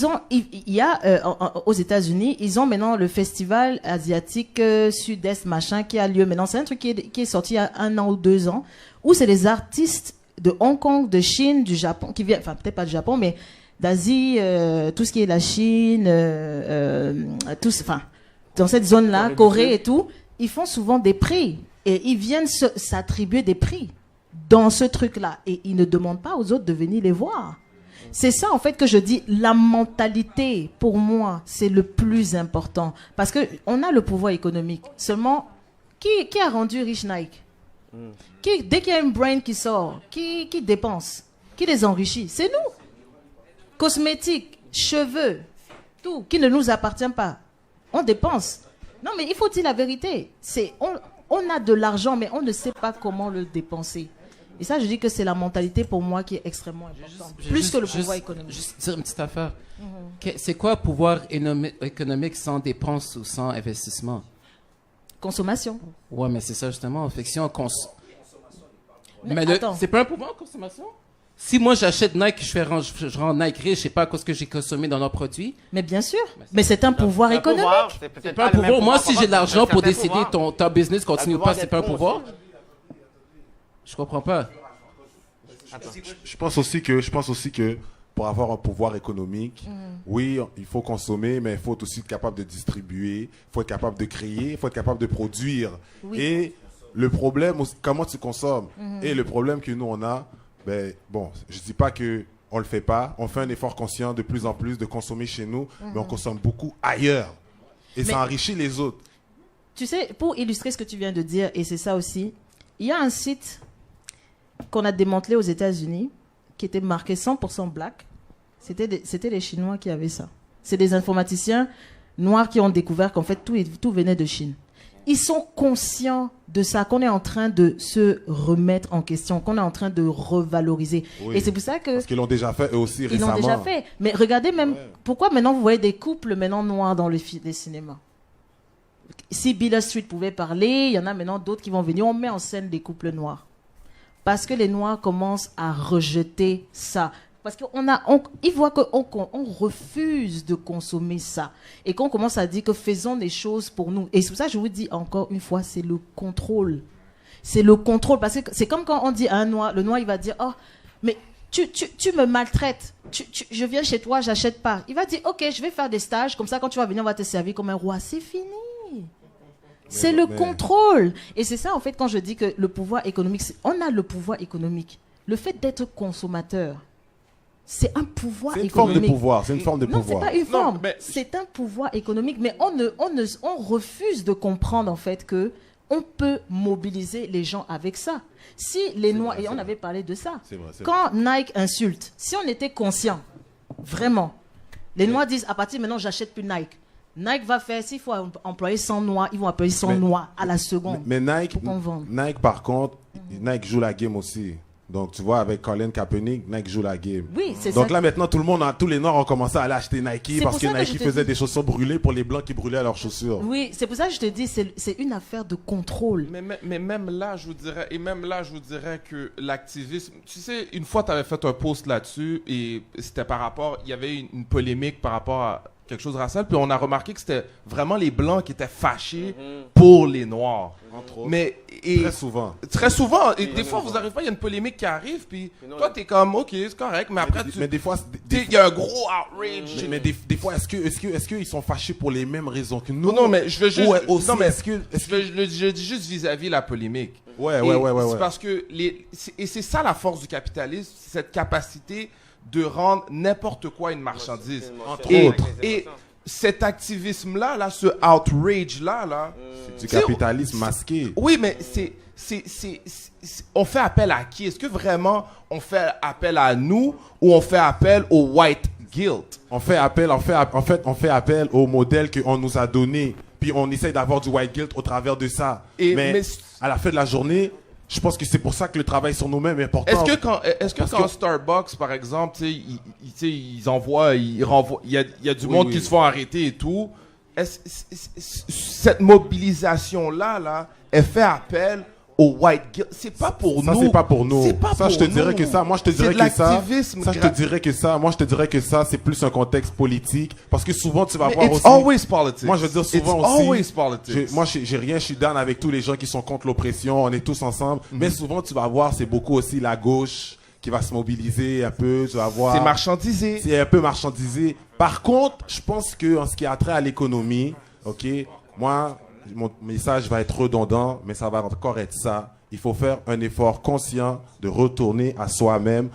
y a aux États-Unis, ils ont maintenant le festival asiatique Sud-Est machin qui a lieu maintenant. C'est un truc qui est sorti il y a 1 an ou 2 ans, où c'est des artistes de Hong Kong, de Chine, du Japon, qui viennent, enfin peut-être pas du Japon, mais d'Asie, tout ce qui est la Chine, dans cette zone-là, Corée et tout, ils font souvent des prix. Et ils viennent s'attribuer des prix dans ce truc-là. Et ils ne demandent pas aux autres de venir les voir. C'est ça, en fait, que je dis, la mentalité, pour moi, c'est le plus important. Parce qu'on a le pouvoir économique. Seulement, qui a rendu riche Nike? Dès qu'il y a une brand qui sort, qui dépense? Qui les enrichit? C'est nous. Cosmétiques, cheveux, tout, qui ne nous appartient pas. On dépense. Non, mais il faut dire la vérité. On a de l'argent, mais on ne sait pas comment le dépenser. Et ça, je dis que c'est la mentalité pour moi qui est extrêmement importante. Plus que le pouvoir économique. Juste dire une petite affaire. C'est quoi pouvoir économique sans dépense ou sans investissement? Consommation. Ouais, mais c'est ça justement. Fait que si on Mais c'est pas un pouvoir en consommation? Si moi j'achète Nike, je rends Nike riche, je sais pas à cause que j'ai consommé dans leurs produits. Mais bien sûr. Mais c'est un pouvoir économique. C'est pas un pouvoir. Moi, si j'ai de l'argent pour décider ta business continue ou pas, c'est pas un pouvoir. Je comprends pas. Je pense aussi que pour avoir un pouvoir économique, oui, il faut consommer, mais il faut aussi être capable de distribuer, il faut être capable de créer, il faut être capable de produire. Oui. Et le problème, comment tu consommes. Et le problème que nous on a, je dis pas que on le fait pas, on fait un effort conscient de plus en plus de consommer chez nous, mais on consomme beaucoup ailleurs. Et ça enrichit les autres. Tu sais, pour illustrer ce que tu viens de dire, et c'est ça aussi, il y a un site qu'on a démantelé aux États-Unis qui était marqué 100% black. C'était les Chinois qui avaient ça. C'est des informaticiens Noirs qui ont découvert qu'en fait, tout venait de Chine. Ils sont conscients de ça, qu'on est en train de se remettre en question, qu'on est en train de revaloriser. Oui. Et c'est pour ça que... Parce qu'ils l'ont déjà fait eux aussi Ils récemment. l'ont déjà fait. Mais regardez même, pourquoi maintenant vous voyez des couples maintenant noirs dans les cinémas? Si Beale Street pouvait parler, il y en a maintenant d'autres qui vont venir. On met en scène des couples noirs. Parce que les noirs commencent à rejeter ça. Parce qu'ils voient qu'on refuse de consommer ça. Et qu'on commence à dire que faisons des choses pour nous. Et c'est pour ça que je vous dis encore une fois, c'est le contrôle. C'est le contrôle. Parce que c'est comme quand on dit à un noir, le noir il va dire, oh, mais tu me maltraites. Je viens chez toi, j'achète pas. Il va dire, ok, je vais faire des stages. Comme ça, quand tu vas venir, on va te servir comme un roi. C'est fini. C'est le contrôle. Et c'est ça, en fait, quand je dis que le pouvoir économique, on a le pouvoir économique. Le fait d'être consommateur, c'est un pouvoir économique. C'est une forme de pouvoir. C'est une forme de non, pouvoir. c'est pas une forme. mais... C'est un pouvoir économique. Mais on refuse de comprendre, en fait, que on peut mobiliser les gens avec ça. Si les Noirs, et on avait parlé de ça, quand Nike insulte, si on était conscient, vraiment, les Noirs disent, à partir de maintenant, j'achète plus Nike. Nike va faire, s'il faut employer 100 Noirs, ils vont employer 100 Noirs à la seconde. Mais Nike, par contre, Nike joue la game aussi. Donc, tu vois, avec Colin Kaepernick, Nike joue la game. Oui, c'est ça. Donc là, maintenant, tous les Noirs ont commencé à aller acheter Nike parce que Nike faisait des chaussures brûlées pour les Blancs qui brûlaient leurs chaussures. Oui, c'est pour ça que je te dis, c'est une affaire de contrôle. Mais même là, je vous dirais que l'activisme... Tu sais, une fois, tu avais fait un post là-dessus et c'était par rapport... Il y avait une polémique par rapport à quelque chose de racial, puis on a remarqué que c'était vraiment les Blancs qui étaient fâchés pour les Noirs. Entre autres. Mais, Très souvent. Très souvent. Et des fois, vous n'arrivez pas, il y a une polémique qui arrive, puis toi, t'es comme, OK, c'est correct, mais après, Mais des fois... il y a un gros outrage. Mais des fois, est-ce qu'ils sont fâchés pour les mêmes raisons que nous? Non, mais je veux juste... Aussi, non, mais je dis juste vis-à-vis la polémique. Ouais. C'est parce que... Et c'est ça la force du capitalisme, cette capacité de rendre n'importe quoi une marchandise. Entre autres. autres. Et cet activisme-là, ce outrage-là, C'est du capitalisme masqué. Oui, mais on fait appel à qui? Est-ce que vraiment on fait appel à nous ou on fait appel au white guilt? On fait appel au modèle qu'on nous a donné, puis on essaye d'avoir du white guilt au travers de ça. Mais à la fin de la journée, je pense que c'est pour ça que le travail sur nous-mêmes est important. Est-ce que quand Starbucks, par exemple, ils renvoient, il y a du monde qui se font arrêter et tout, cette mobilisation-là, elle fait appel au white guilt. C'est pas pour nous. Ça, c'est pas pour nous. Ça, je te dirais que ça. Moi, je te dirais que ça. Moi, je te dirais que ça, c'est plus un contexte politique. Parce que souvent, tu vas voir aussi. It's always politics. Moi, je veux dire souvent It's aussi. Always politics. Moi, j'ai rien. Je suis down avec tous les gens qui sont contre l'oppression. On est tous ensemble. Mais souvent, tu vas voir, c'est beaucoup aussi la gauche qui va se mobiliser un peu. Tu vas voir. C'est marchandisé. C'est un peu marchandisé. Par contre, je pense que en ce qui a trait à l'économie, ok, moi. Mon message va être redondant, mais ça va encore être ça. Il faut faire un effort conscient de retourner à soi-même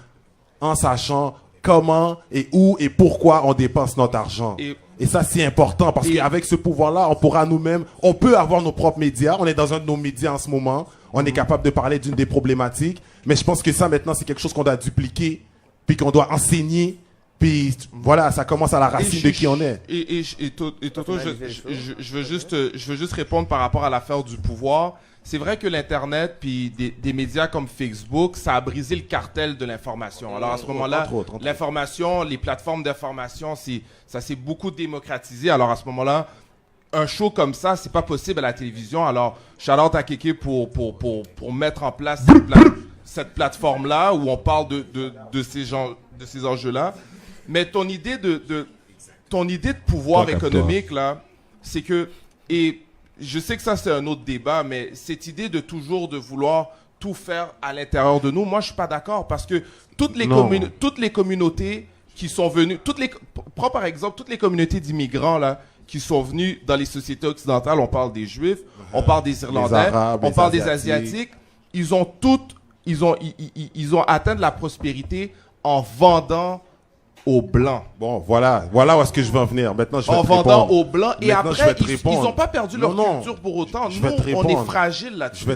en sachant comment et où et pourquoi on dépense notre argent. Et ça, c'est important parce qu'avec ce pouvoir-là, on pourra nous-mêmes, on peut avoir nos propres médias. On est dans un de nos médias en ce moment. On est capable de parler d'une des problématiques. Mais je pense que ça, maintenant, c'est quelque chose qu'on doit dupliquer puis qu'on doit enseigner. Puis voilà, ça commence à la racine de qui on est. Et Toto, je veux juste répondre par rapport à l'affaire du pouvoir. C'est vrai que l'Internet puis des médias comme Facebook, ça a brisé le cartel de l'information. Alors à ce moment-là, l'information, les plateformes d'information, ça s'est beaucoup démocratisé. Alors à ce moment-là, un show comme ça, c'est pas possible à la télévision. Alors, shout-out à Kéké pour mettre en place cette plateforme-là où on parle de ces enjeux-là. Mais ton idée de pouvoir économique, là, c'est que, et je sais que ça c'est un autre débat, mais cette idée de toujours de vouloir tout faire à l'intérieur de nous, moi je suis pas d'accord parce que toutes les communautés qui sont venues, prends par exemple toutes les communautés d'immigrants là qui sont venus dans les sociétés occidentales, on parle des Juifs, on parle des Irlandais, Arabes, on parle des Asiatiques, ils ont atteint de la prospérité en vendant aux Blancs. Bon, voilà où est-ce que je veux en venir. Maintenant, je vais te répondre. En vendant aux Blancs. Et maintenant, après, ils n'ont pas perdu leur culture pour autant. Nous, on est fragiles là-dessus. Je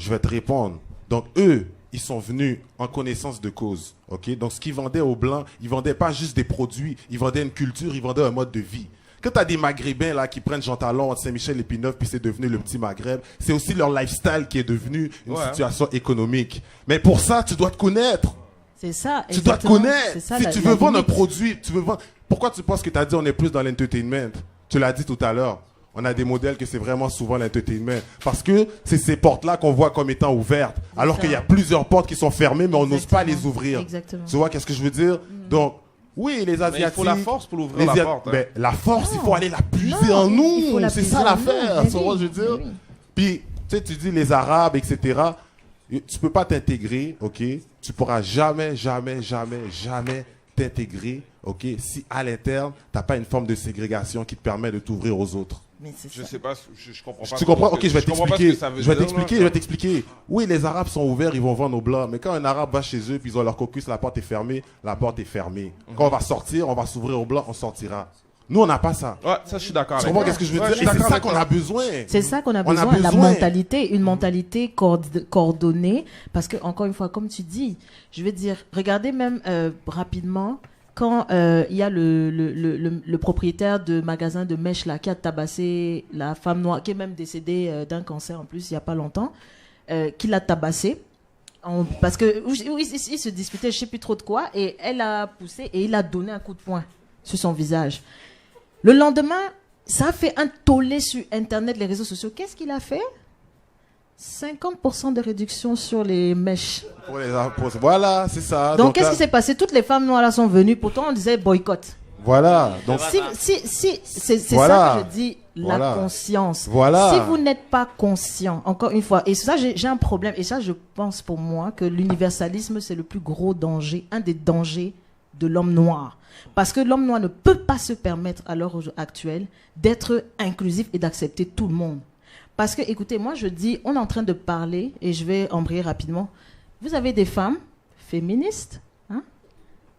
vais te répondre. Donc, eux, ils sont venus en connaissance de cause. Ok. Donc, ce qu'ils vendaient aux Blancs, ils vendaient pas juste des produits. Ils vendaient une culture, ils vendaient un mode de vie. Quand tu as des Maghrébins là, qui prennent Jean Talon entre Saint-Michel et Pinneuf, puis c'est devenu le petit Maghreb, c'est aussi leur lifestyle qui est devenu une situation économique. Mais pour ça, tu dois te connaître. C'est ça. Tu dois te exactement. connaître. C'est ça, Si la- tu la veux vendre un limite. produit, tu veux vendre... Pourquoi tu penses que tu as dit on est plus dans l'entertainment? Tu l'as dit tout à l'heure. On a des modèles que c'est vraiment souvent l'entertainment. Parce que c'est ces portes-là qu'on voit comme étant ouvertes. Alors ça. qu'il y a plusieurs portes qui sont fermées, mais on n'ose pas les Exactement. ouvrir. Exactement. Tu vois, qu'est-ce que je veux dire? Donc, oui, les Mais Asiatiques... il faut la force pour l'ouvrir, les la Asi- porte. hein. Ben, la force, il faut aller la puiser Non, en il faut nous. la C'est puiser ça en l'affaire. nous. Tu vois, Mais je veux dire? oui. Puis, tu sais, tu dis les Arabes, etc. Tu peux pas t'intégrer, ok? Tu pourras jamais, jamais, jamais, jamais t'intégrer, ok? Si à l'interne, t'as pas une forme de ségrégation qui te permet de t'ouvrir aux autres. Mais c'est Je ça. sais pas, je comprends pas. Tu comprends? ce Ok, que- je vais comprends pas ce t'expliquer. que ça veut Je vais dire, t'expliquer, là. je vais t'expliquer. Oui, les Arabes sont ouverts, ils vont vendre aux Blancs. Mais quand un Arabe va chez eux, puis ils ont leur caucus, la porte est fermée, la porte est fermée. Quand on va sortir, on va s'ouvrir aux Blancs, on sortira. Nous, on n'a pas ça. Ouais, ça, je suis d'accord. Tu avec comprends toi. qu'est-ce que je veux Ouais, dire? suis Et c'est d'accord ça avec qu'on toi. a besoin. C'est ça qu'on a On a besoin, la besoin. mentalité, une mentalité coordonnée, parce que encore une fois, comme tu dis, je vais dire, regardez même rapidement quand il y a le propriétaire de magasin de mèches là qui a tabassé la femme noire, qui est même décédée d'un cancer en plus il y a pas longtemps, qui l'a tabassé. Parce que il se disputait, je sais plus trop de quoi, et elle a poussé et il a donné un coup de poing sur son visage. Le lendemain, ça a fait un tollé sur Internet, les réseaux sociaux. Qu'est-ce qu'il a fait? 50% de réduction sur les mèches. Voilà, c'est ça. Donc, qu'est-ce là- qui s'est passé? Toutes les femmes noires là sont venues. Pourtant, on disait boycott. Voilà. Donc, C'est Voilà. ça que je dis, Voilà. la conscience. Voilà. Si vous n'êtes pas conscient, encore une fois, et ça, j'ai un problème, et ça, je pense pour moi que l'universalisme, c'est le plus gros danger, un des dangers de l'homme noir. Parce que l'homme noir ne peut pas se permettre, à l'heure actuelle, d'être inclusif et d'accepter tout le monde. Parce que, écoutez, moi, je dis, on est en train de parler, et je vais embrayer rapidement. Vous avez des femmes féministes, hein,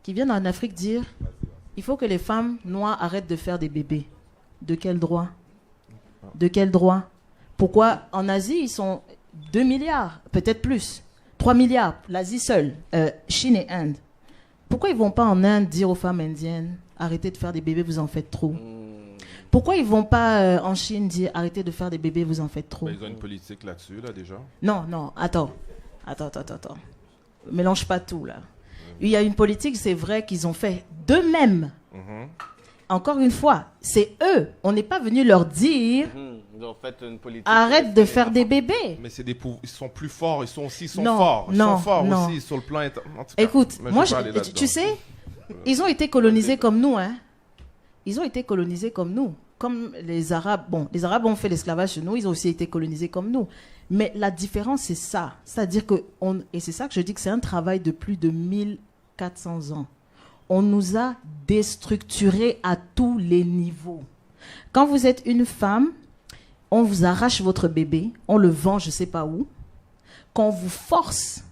qui viennent en Afrique dire, il faut que les femmes noires arrêtent de faire des bébés. De quel droit? De quel droit? Pourquoi en Asie, ils sont 2 milliards, peut-être plus, 3 milliards, l'Asie seule, Chine et Inde. Pourquoi ils ne vont pas en Inde dire aux femmes indiennes, arrêtez de faire des bébés, vous en faites trop? Pourquoi ils ne vont pas en Chine dire, arrêtez de faire des bébés, vous en faites trop? Ben, ils ont une politique là-dessus, là, déjà. Non, attends. Mélange pas tout, là. Il y a une politique, c'est vrai, qu'ils ont fait d'eux-mêmes. Encore une fois, c'est eux. On n'est pas venu leur dire, Ils ont fait une politique. arrête de faire des bébés. Mais c'est ils sont plus forts, ils sont Non, forts. Ils non, sont forts non. aussi sur le plan en tout cas, Écoute, mais moi, vais pas aller là-dedans. tu sais, ils ont été colonisés comme nous, hein. Ils ont été colonisés comme nous. Comme les Arabes. Bon, les Arabes ont fait l'esclavage chez nous, ils ont aussi été colonisés comme nous. Mais la différence, c'est ça. C'est-à-dire que, et c'est ça que je dis que c'est un travail de plus de 1400 ans. On nous a déstructurés à tous les niveaux. Quand vous êtes une femme, on vous arrache votre bébé, on le vend je ne sais pas où. Quand on vous force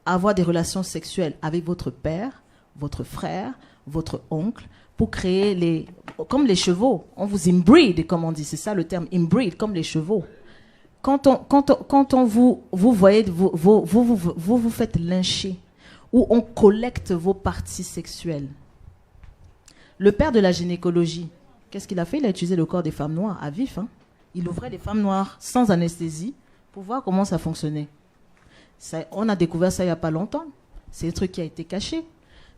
à avoir des relations sexuelles avec votre père, votre frère, votre oncle, pour créer comme les chevaux. On vous inbreed, comme on dit, c'est ça le terme, inbreed, comme les chevaux. Quand on vous voyez, vous faites lyncher, ou on collecte vos parties sexuelles. Le père de la gynécologie, qu'est-ce qu'il a fait? Il a utilisé le corps des femmes noires à vif. Hein. Il ouvrait les femmes noires sans anesthésie pour voir comment ça fonctionnait. On a découvert ça il n'y a pas longtemps. C'est un truc qui a été caché.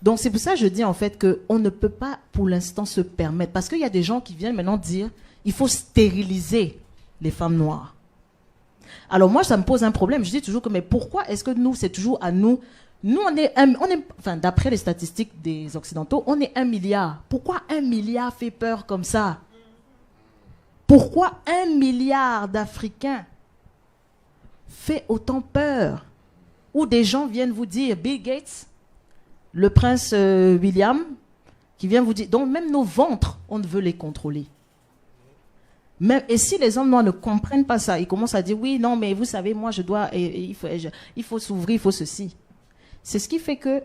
Donc c'est pour ça que je dis en fait qu'on ne peut pas pour l'instant se permettre. Parce qu'il y a des gens qui viennent maintenant dire il faut stériliser les femmes noires. Alors moi, ça me pose un problème. Je dis toujours que mais pourquoi est-ce que nous, c'est toujours à nous? Nous, enfin, d'après les statistiques des Occidentaux, on est 1 milliard. Pourquoi 1 milliard fait peur comme ça? Pourquoi 1 milliard d'Africains fait autant peur? Où des gens viennent vous dire, Bill Gates, le prince William, qui vient vous dire, donc même nos ventres, on veut les contrôler. Et si les hommes noirs ne comprennent pas ça, ils commencent à dire, oui, non, mais vous savez, moi, je dois, il faut s'ouvrir, il faut ceci. C'est ce qui fait que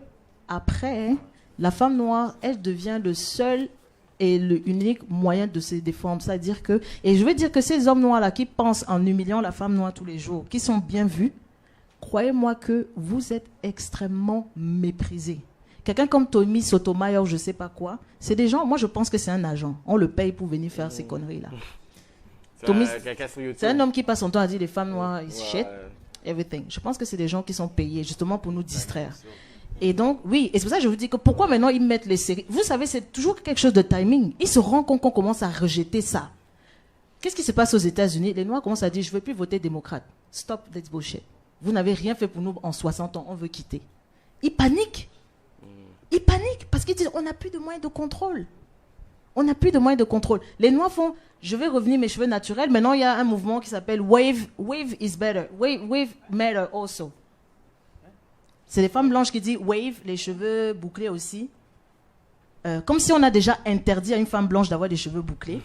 après, la femme noire, elle devient le seul et l'unique moyen de se défendre. C'est-à-dire que, et je veux dire que ces hommes noirs-là qui pensent en humiliant la femme noire tous les jours, qui sont bien vus, croyez-moi que vous êtes extrêmement méprisés. Quelqu'un comme Tommy Sotomayor, je sais pas quoi, c'est des gens, moi je pense que c'est un agent. On le paye pour venir faire ces conneries-là. Tommy, c'est un homme qui passe son temps à dire les femmes noires, shit, everything. Je pense que c'est des gens qui sont payés justement pour nous distraire. Et donc, oui, et c'est pour ça que je vous dis que pourquoi maintenant ils mettent les séries. Vous savez, c'est toujours quelque chose de timing. Ils se rendent compte qu'on commence à rejeter ça. Qu'est-ce qui se passe aux États-Unis? Les Noirs commencent à dire, je ne veux plus voter démocrate. Stop this bullshit. Vous n'avez rien fait pour nous en 60 ans, on veut quitter. Ils paniquent. Ils paniquent parce qu'ils disent, on n'a plus de moyens de contrôle. On n'a plus de moyens de contrôle. Les Noirs font, je vais revenir mes cheveux naturels. Maintenant, il y a un mouvement qui s'appelle Wave is better. Wave matter also. C'est les femmes blanches qui disent wave, les cheveux bouclés aussi. Comme si on a déjà interdit à une femme blanche d'avoir des cheveux bouclés.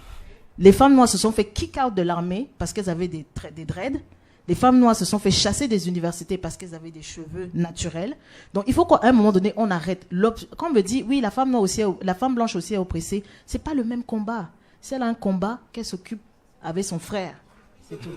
Les femmes noires se sont fait kick out de l'armée parce qu'elles avaient des dreads. Les femmes noires se sont fait chasser des universités parce qu'elles avaient des cheveux naturels. Donc il faut qu'à un moment donné, on arrête. Quand on me dit, oui, la femme noire aussi, la femme blanche aussi est oppressée, c'est pas le même combat. Si elle a un combat, qu'elle s'occupe avec son frère. C'est tout.